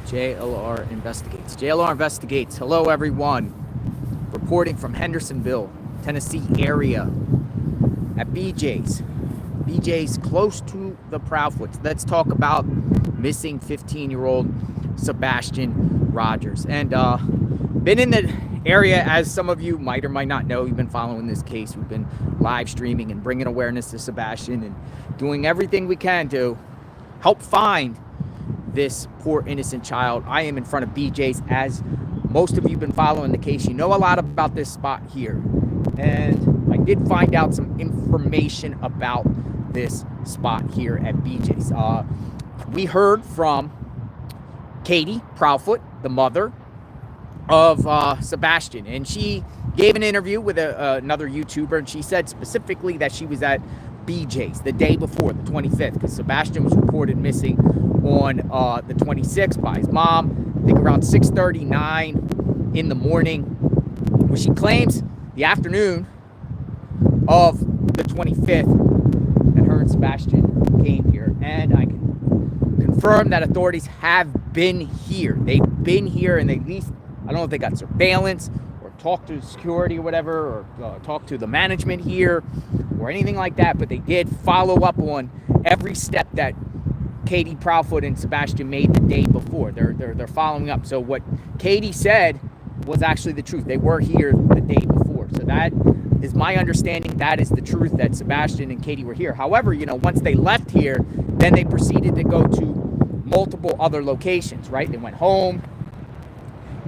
JLR Investigates. JLR Investigates. Hello, everyone. Reporting from Hendersonville, Tennessee area at BJ's. BJ's close to the Proudfoots. Let's talk about missing 15-year-old Sebastian Rogers. And been in the area, as some of you might or might not know. You've been following this case. We've been live streaming and bringing awareness to Sebastian and doing everything we can to help find this poor innocent child. I am in front of BJ's. As most of you have been following the case, you know a lot about this spot here. And I did find out some information about this spot here at BJ's. We heard from Katie Proudfoot, the mother of Sebastian, and she gave an interview with another YouTuber, and she said specifically that she was at BJ's the day before, the 25th, because Sebastian was reported missing on the 26th by his mom, I think around 6:39 in the morning, where she claims the afternoon of the 25th that her and Sebastian came here. And I can confirm that authorities have been here. They've been here, and they at least, I don't know if they got surveillance or talked to security or whatever, or talked to the management here or anything like that, but they did follow up on every step that Katie Proudfoot and Sebastian made the day before. They're following up. So what Katie said was actually the truth. They were here the day before. So that is my understanding. That is the truth, that Sebastian and Katie were here. However, once they left here, then they proceeded to go to multiple other locations, right? They went home,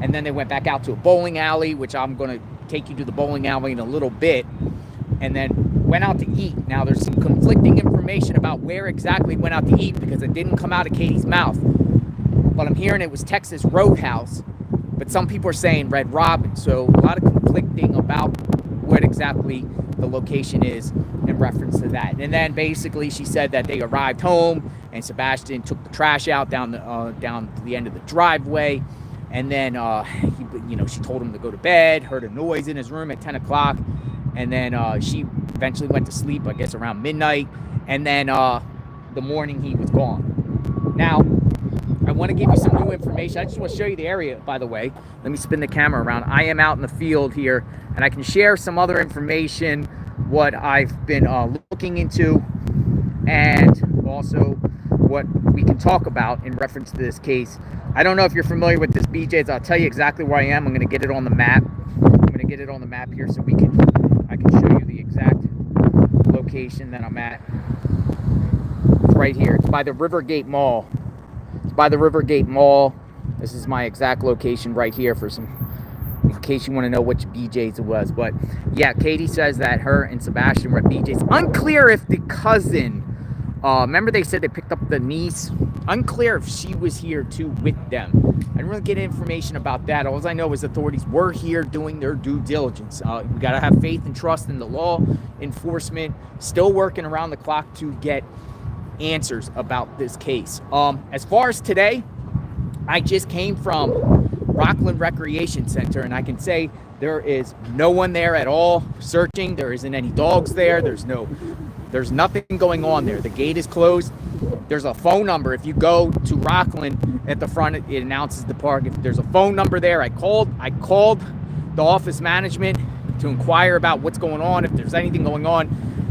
and then they went back out to a bowling alley, which I'm going to take you to the bowling alley in a little bit, and then went out to eat. Now, there's some conflicting information about where exactly went out to eat, because it didn't come out of Katie's mouth. But I'm hearing it was Texas Roadhouse, but some people are saying Red Robin. So a lot of conflicting about what exactly the location is in reference to that. And then basically she said that they arrived home, and Sebastian took the trash out down to the end of the driveway. And then she told him to go to bed, heard a noise in his room at 10 o'clock. And then she eventually went to sleep, I guess around midnight. And then the morning he was gone. Now, I want to give you some new information. I just want to show you the area, by the way. Let me spin the camera around. I am out in the field here, and I can share some other information, what I've been looking into, and also what we can talk about in reference to this case. I don't know if you're familiar with this BJ's. I'll tell you exactly where I am. I'm going to get it on the map. I'm going to get it on the map here so I can show you the exact location that I'm at. It's right here. It's by the Rivergate Mall. This is my exact location right here in case you want to know which BJ's it was. But yeah, Katie says that her and Sebastian were at BJ's. Unclear if the cousin, remember they said they picked up the niece? Unclear if she was here too with them. I didn't really get information about that. All I know is authorities were here doing their due diligence. We got to have faith and trust in the law enforcement, still working around the clock to get answers about this case. As far as today, I just came from Rockland Recreation Center, and I can say there is no one there at all searching. There isn't any dogs there. There's nothing going on there. The gate is closed. There's a phone number. If you go to Rockland at the front, it announces the park. If there's a phone number there, I called the office management to inquire about what's going on, if there's anything going on.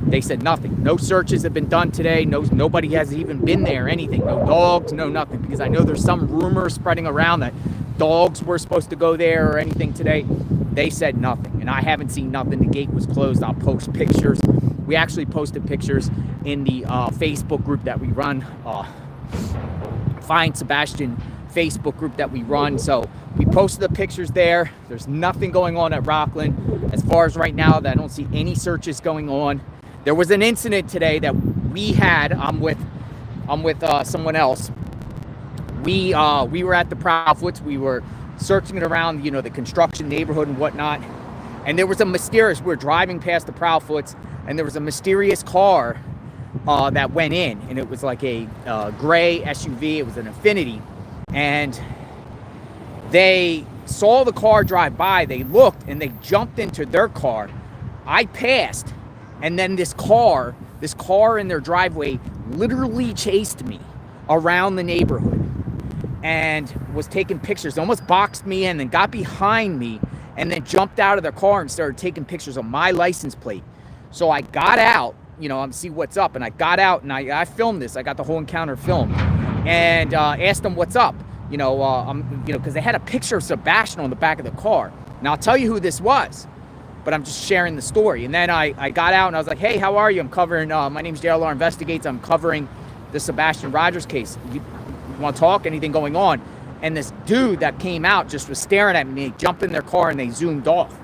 They said nothing. No searches have been done today. Nobody has even been there, anything. No dogs, no nothing. Because I know there's some rumor spreading around that dogs were supposed to go there or anything today. They said nothing. And I haven't seen nothing. The gate was closed. I'll post pictures. We actually posted pictures in the Facebook group that we run. Find Sebastian Facebook group that we run. So we posted the pictures there. There's nothing going on at Rockland. As far as right now, I don't see any searches going on. There was an incident today that we had. I'm with someone else. We were at the Proudfoots. We were searching it around, the construction neighborhood and whatnot. And there was we're driving past the Proudfoots, and there was a mysterious car that went in, and it was like a gray SUV. It was an Infiniti, and they saw the car drive by. They looked, and they jumped into their car. I passed. And then this car in their driveway literally chased me around the neighborhood. and was taking pictures, almost boxed me in and got behind me and then jumped out of their car and started taking pictures of my license plate. So I got out, see what's up. And I got out and I filmed this. I got the whole encounter filmed and asked them what's up. Because they had a picture of Sebastian on the back of the car. Now I'll tell you who this was, but I'm just sharing the story. And then I got out and I was like, hey, how are you? I'm covering, my name's JLR Investigates. I'm covering the Sebastian Rogers case. You want to talk? Anything going on? And this dude that came out just was staring at me. They jumped in their car and they zoomed off.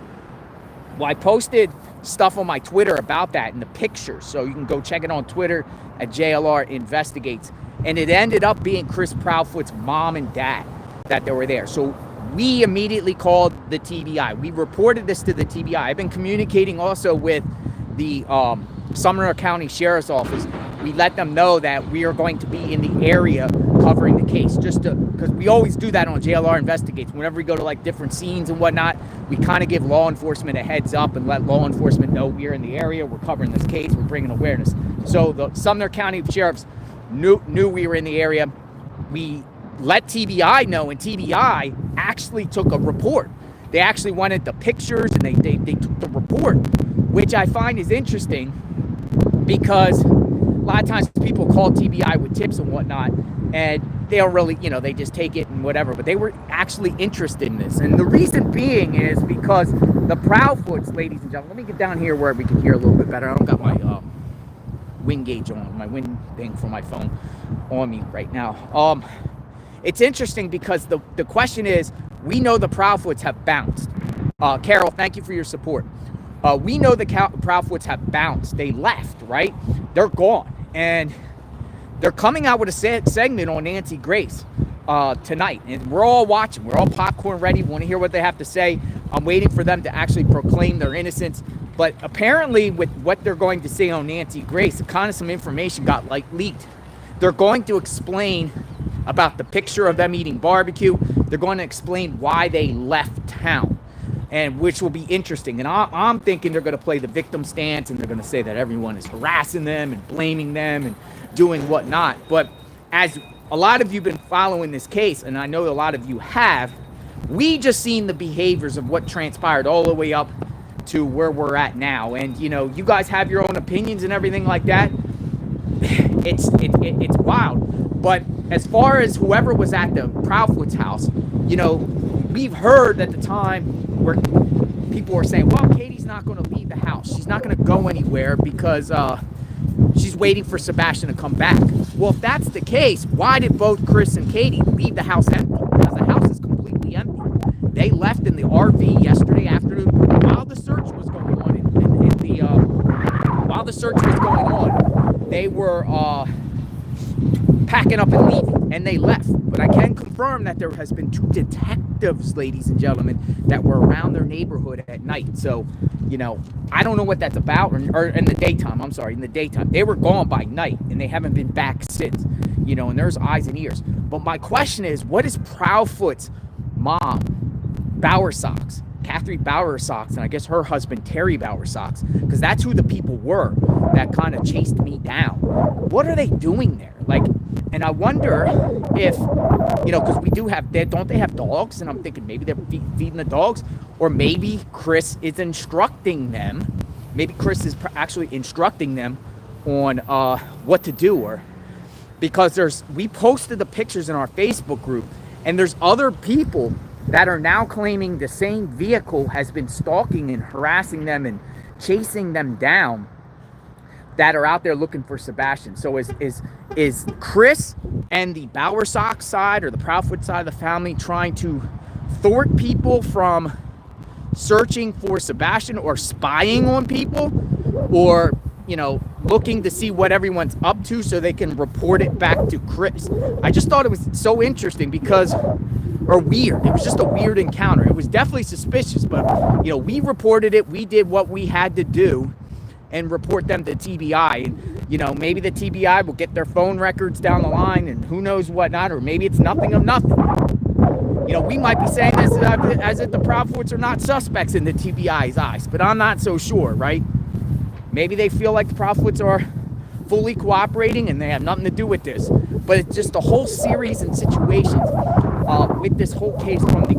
Well, I posted stuff on my Twitter about that and the pictures. So you can go check it on Twitter at JLR Investigates. And it ended up being Chris Proudfoot's mom and dad that they were there. So we immediately called the TBI. We reported this to the TBI. I've been communicating also with the Sumner County Sheriff's Office. We let them know that we are going to be in the area covering the case, just because we always do that on JLR Investigates. Whenever we go to like different scenes and whatnot, we kind of give law enforcement a heads up and let law enforcement know we're in the area, we're covering this case, we're bringing awareness. So the Sumner County Sheriff's knew we were in the area. We let TBI know, and TBI actually took a report. They actually wanted the pictures and they took the report, which I find is interesting because a lot of times people call TBI with tips and whatnot, and they don't really, they just take it and whatever, but they were actually interested in this. And the reason being is because the Proudfoots, ladies and gentlemen, let me get down here where we can hear a little bit better. I don't got my wind gauge on, my wind thing for my phone on me right now. It's interesting because the question is, we know the Proudfoots have bounced. Carol, thank you for your support. We know the Proudfoots have bounced. They left, right? They're gone. And they're coming out with a segment on Nancy Grace tonight. And we're all watching. We're all popcorn ready. We want to hear what they have to say. I'm waiting for them to actually proclaim their innocence. But apparently with what they're going to say on Nancy Grace, kind of some information got leaked. They're going to explain about the picture of them eating barbecue. They're going to explain why they left town, and which will be interesting. And I'm thinking they're going to play the victim stance, and they're going to say that everyone is harassing them and blaming them and doing whatnot. But as a lot of you have been following this case, and I know a lot of you have, we just seen the behaviors of what transpired all the way up to where we're at now. And you guys have your own opinions and everything like that. It's wild. But as far as whoever was at the Proudfoot's house, we've heard at the time where people were saying, well, Katie's not going to leave the house. She's not going to go anywhere because she's waiting for Sebastian to come back. Well, if that's the case, why did both Chris and Katie leave the house empty? Because the house is completely empty. They left in the RV yesterday afternoon while the search was going on. While the search was going on, they were packing up and leaving, and they left. But I can confirm that there has been 2 detectives, ladies and gentlemen, that were around their neighborhood at night. So, I don't know what that's about, or in the daytime. I'm sorry, in the daytime. They were gone by night, and they haven't been back since. And there's eyes and ears. But my question is, what is Proudfoot's mom, Bowersox, Catherine Bowersox, and I guess her husband, Terry Bowersox, because that's who the people were that kind of chased me down. What are they doing there? And I wonder if, because we do have, don't they have dogs? And I'm thinking maybe they're feeding the dogs, or maybe Chris is instructing them. Maybe Chris is actually instructing them on what to do, or because we posted the pictures in our Facebook group, and there's other people that are now claiming the same vehicle has been stalking and harassing them and chasing them down, that are out there looking for Sebastian. So is Chris and the Bowersox side, or the Proudfoot side of the family, trying to thwart people from searching for Sebastian, or spying on people, or looking to see what everyone's up to so they can report it back to Chris? I just thought it was so interesting or weird. It was just a weird encounter. It was definitely suspicious, but we reported it. We did what we had to do and report them to TBI. And maybe the TBI will get their phone records down the line, and who knows what not, or maybe it's nothing of nothing. We might be saying this as if the Proudfoots are not suspects in the TBI's eyes, but I'm not so sure, right? Maybe they feel like the Proudfoots are fully cooperating and they have nothing to do with this. but it's just a whole series and situations with this whole case from the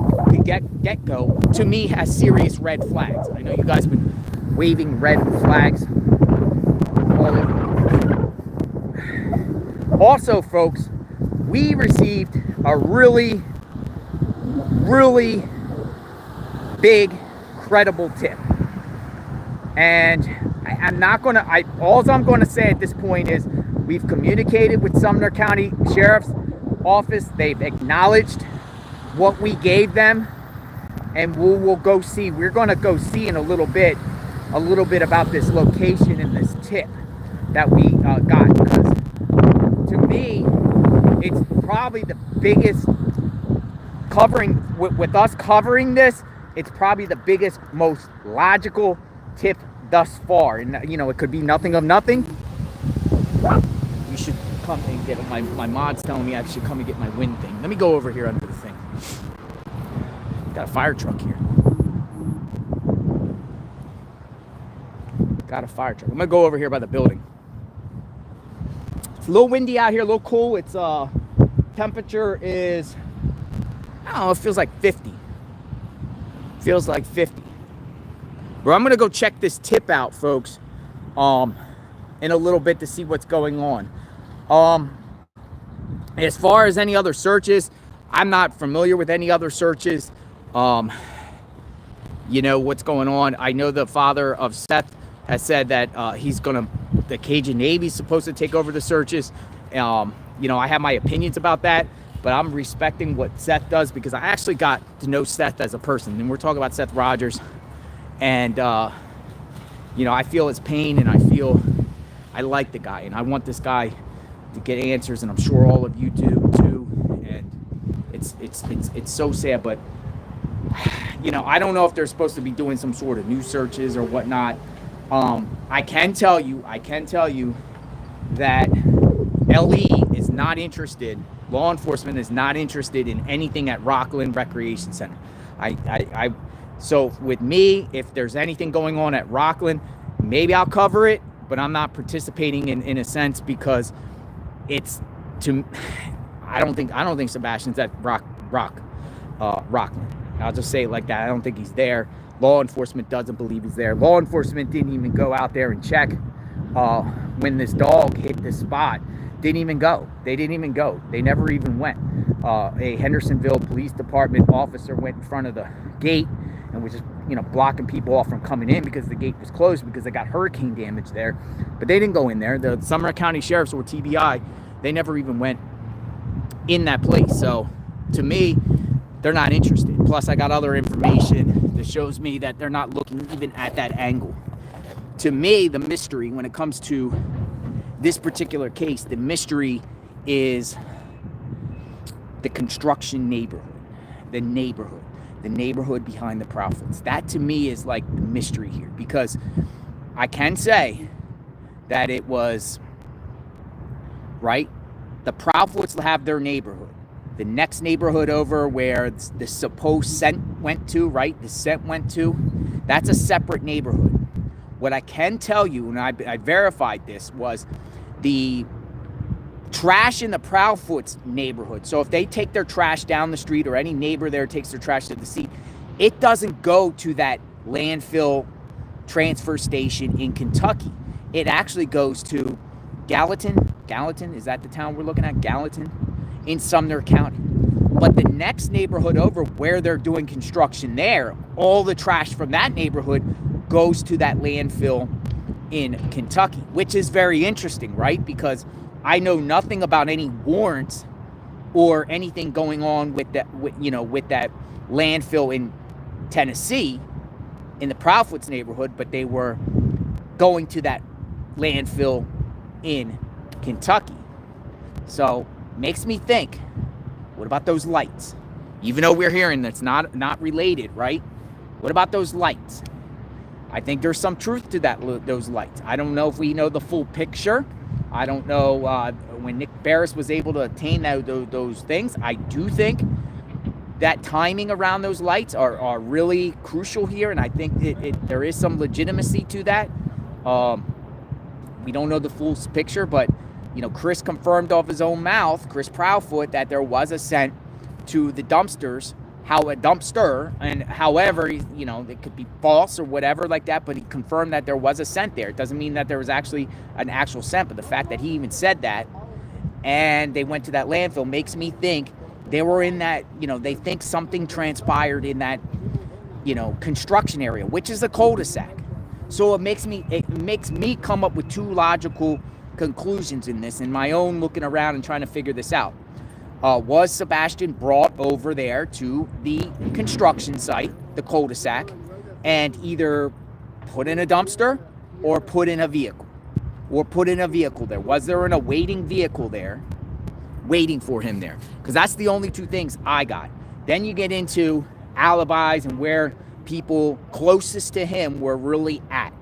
get-go, to me, has serious red flags. I know you guys have been waving red flags all over. Also, folks, we received a really big, credible tip. And all I'm going to say at this point is we've communicated with Sumner County Sheriff's Office. They've acknowledged what we gave them, and we'll go see. We're going to go see in a little bit about this location and this tip that we got, because to me, it's probably the biggest covering with us covering this. It's probably the biggest, most logical tip thus far. And you know, it could be nothing of nothing. You should come and get my mod's telling me I should come and get my wind thing. Let me go over here under the thing. Got a fire truck here. Got a fire truck. I'm gonna go over here by the building. It's a little windy out here, a little cool. It's temperature is, I don't know, it feels like 50. Feels like 50. But I'm gonna go check this tip out, folks, in a little bit to see what's going on. As far as any other searches, I'm not familiar with any other searches. You know what's going on. I know the father of Seth has said that the Cajun Navy's supposed to take over the searches. You know, I have my opinions about that, but I'm respecting what Seth does, because I actually got to know Seth as a person. And we're talking about Seth Rogers. And, you know, I feel his pain, and I like the guy, and I want this guy to get answers, and I'm sure all of you do too. And it's so sad, but you know, I don't know if they're supposed to be doing some sort of new searches or whatnot. I can tell you that LE is not interested. Law enforcement is not interested in anything at Rockland Recreation Center. So with me, if there's anything going on at Rockland, maybe I'll cover it, but I'm not participating in a sense, because I don't think Sebastian's at Rockland. I'll just say it like that. I don't think he's there. Law enforcement doesn't believe he's there. Law enforcement didn't even go out there and check when this dog hit this spot. Didn't even go. They didn't even go. They never even went. A Hendersonville Police Department officer went in front of the gate and was just, you know, blocking people off from coming in because the gate was closed because they got hurricane damage there. But they didn't go in there. The Sumner County Sheriffs, or TBI, they never even went in that place. So to me, they're not interested. Plus, I got other information that shows me that they're not looking even at that angle. To me, the mystery when it comes to this particular case, the mystery is the construction neighborhood, the neighborhood behind the Proudfoots. That to me is like the mystery here, because I can say that it was, right, the Proudfoots have their neighborhood. The next neighborhood over where the supposed scent went to, right, the scent went to, that's a separate neighborhood. What I can tell you, and I verified this, was the trash in the Proudfoots neighborhood. So if they take their trash down the street, or any neighbor there takes their trash to the seat, it doesn't go to that landfill transfer station in Kentucky. It actually goes to Gallatin. Gallatin, is that the town we're looking at? Gallatin, in Sumner County. But the next neighborhood over, where they're doing construction there, all the trash from that neighborhood goes to that landfill in Kentucky, which is very interesting, right? Because I know nothing about any warrants or anything going on with that, with that landfill in Tennessee, in the Proudfoots neighborhood, but they were going to that landfill in Kentucky. So makes me think, what about those lights? Even though we're hearing that's not related, right? What about those lights? I think there's some truth to those lights. I don't know if we know the full picture. I don't know when Nick Barris was able to attain those things. I do think that timing around those lights are really crucial here, and I think there is some legitimacy to that. We don't know the full picture, but Chris confirmed off his own mouth, Chris Proudfoot, that there was a scent to the dumpsters, and however, it could be false or whatever like that, but he confirmed that there was a scent there. It doesn't mean that there was actually an actual scent, but the fact that he even said that, and they went to that landfill, makes me think they were in that, they think something transpired in that, construction area, which is a cul-de-sac. So it makes me come up with two logical conclusions in this, in my own looking around and trying to figure this out. Was Sebastian brought over there to the construction site, the cul-de-sac, and either put in a dumpster or put in a vehicle? There? Was there an awaiting vehicle there waiting for him there? Because that's the only two things I got. Then you get into alibis and where people closest to him were really at.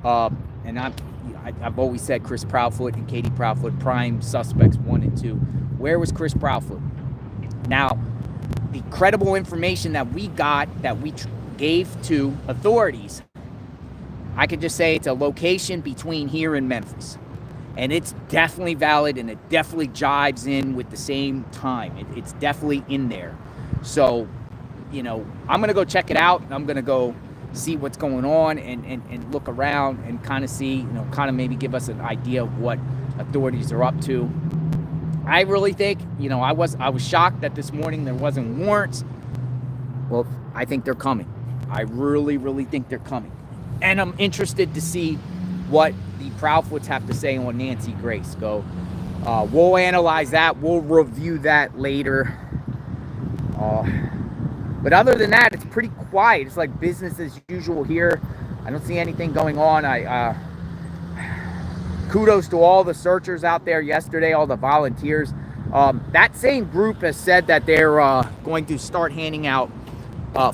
And I've always said Chris Proudfoot and Katie Proudfoot, prime suspects 1 and 2. Where was Chris Proudfoot? Now, the credible information that we got, that we gave to authorities, I could just say it's a location between here and Memphis. And it's definitely valid, and it definitely jives in with the same time. It's definitely in there. So, I'm going to go check it out. I'm going to go see what's going on and look around and kind of see, kind of maybe give us an idea of what authorities are up to. I really think, I was shocked that this morning there wasn't warrants. Well, I think they're coming. I really, really think they're coming. And I'm interested to see what the Proudfoots have to say on Nancy Grace. We'll analyze that. We'll review that later. But other than that, it's pretty quiet. It's like business as usual here. I don't see anything going on. Kudos to all the searchers out there yesterday, all the volunteers. That same group has said that they're going to start handing out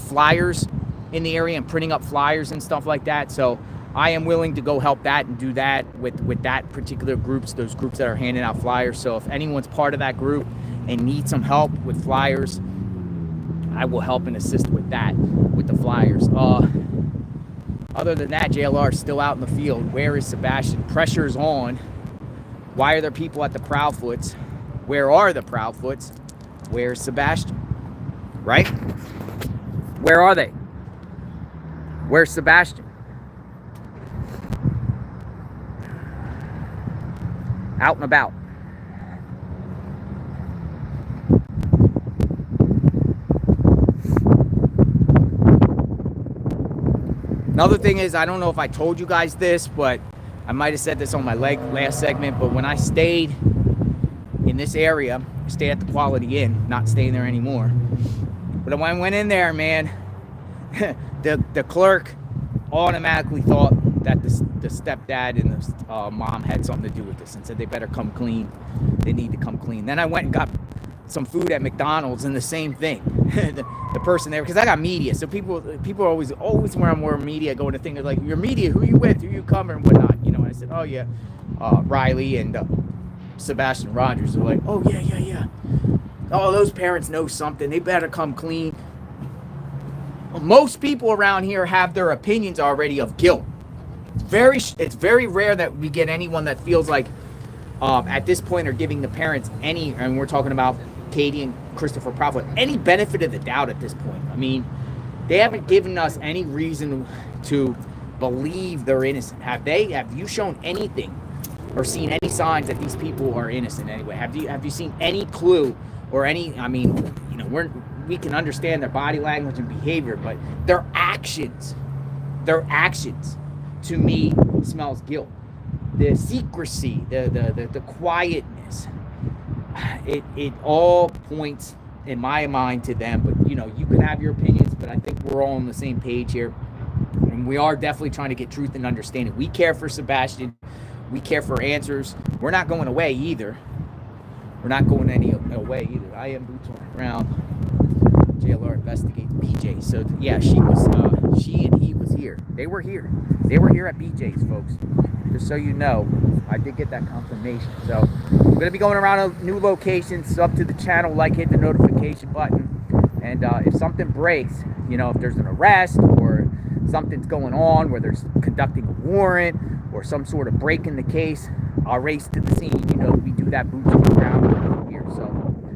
flyers in the area and printing up flyers and stuff like that. So I am willing to go help that and do that with that particular groups, those groups that are handing out flyers. So if anyone's part of that group and needs some help with flyers, I will help and assist with that, with the flyers. Other than that, JLR is still out in the field. Where is Sebastian? Pressure's on. Why are there people at the Proudfoots? Where are the Proudfoots? Where's Sebastian? Right? Where are they? Where's Sebastian? Out and about. Another thing is, I don't know if I told you guys this, but I might have said this on my last segment, but when I stayed in this area, I stayed at the Quality Inn, not staying there anymore. But when I went in there, man, the clerk automatically thought that the stepdad and the mom had something to do with this and said they better come clean. They need to come clean. Then I went and got some food at McDonald's, and the same thing. the person there, because I got media, so people are always where I'm wearing media, going to think of like, your media, who you with, who you cover and whatnot, and I said, oh yeah, Riley and Sebastian Rogers. They're like, oh yeah, oh, those parents know something, they better come clean. Most people around here have their opinions already of guilt. It's very rare that we get anyone that feels like at this point are giving the parents any, and we're talking about Katie and Christopher Proudfoot, any benefit of the doubt at this point. I mean, they haven't given us any reason to believe they're innocent. Have you shown anything or seen any signs that these people are innocent anyway? Have you seen any clue or any, I mean, we can understand their body language and behavior, but their actions to me smells guilt. The secrecy, the quietness, it all points in my mind to them. But you can have your opinions, but I think we're all on the same page here, and we are definitely trying to get truth and understanding. We care for Sebastian, we care for answers. We're not going away either. I am boots on the ground. JLR investigates BJ. So yeah, she and he was here. They were here at BJ's, folks. Just so you know, I did get that confirmation. So I'm going to be going around new locations. Sub to the channel, hit the notification button. And if something breaks, if there's an arrest or something's going on where there's conducting a warrant or some sort of break in the case, I'll race to the scene. You know, we do that boots on the ground here. So,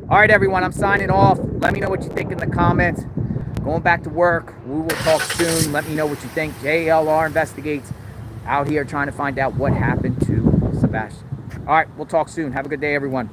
all right, everyone, I'm signing off. Let me know what you think in the comments. Going back to work. We will talk soon. Let me know what you think. JLR Investigates out here trying to find out what happened to Sebastian. All right, we'll talk soon. Have a good day, everyone.